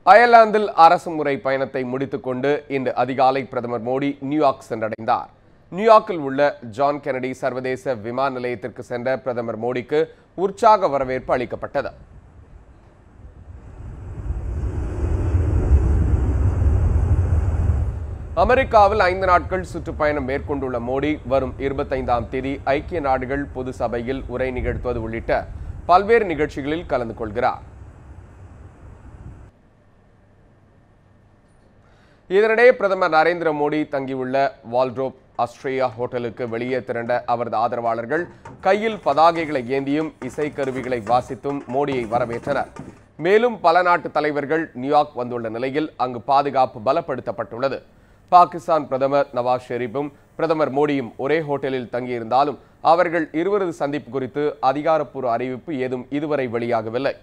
அயர்லாந்தில் அரசு முறை பயணத்தை முடித்துக்கொண்டு இன்று அதிகாலை பிரதமர் மோடி நியூயார்க் சென்றடைந்தார். நியூயார்க்கில் உள்ள ஜான் கென்னடி சர்வதேச விமான நிலையத்திற்கு சென்ற பிரதமர் மோடிக்கு உற்சாக வரவேற்பு அளிக்கப்பட்டது. அமெரிக்காவில் 5 நாட்கள் சுற்றுப்பயணம் மேற்கொண்டுள்ள மோடி வரும் 25ஆம் தேதி ஐக்கிய நாடுகள் பொது சபையில் உரை நிகழ்த்துவது உள்ளிட்ட பல்வேறு நிகழ்ச்சிகளில் கலந்து கொள்கிறார். இதனிடையே பிரதமர் நரேந்திர மோடி தங்கியுள்ள வால்ட்ரோப் ஆஸ்திரேலியா ஹோட்டலுக்கு வெளியே திரண்ட அவரது ஆதரவாளர்கள் கையில் பதாகைகளை ஏந்தியும் இசைக்கருவிகளை வாசித்தும் மோடியை வரவேற்றனர். மேலும் பல நாட்டு தலைவர்கள் நியூயார்க் வந்துள்ள நிலையில் அங்கு பாதுகாப்பு பலப்படுத்தப்பட்டுள்ளது. பாகிஸ்தான் பிரதமர் நவாஸ் ஷெரீப்பும் பிரதமர் மோடியும் ஒரே ஹோட்டலில் தங்கியிருந்தாலும் அவர்கள் இருவரது சந்திப்பு குறித்து அதிகாரப்பூர்வ அறிவிப்பு ஏதும் இதுவரை வெளியாகவில்லை.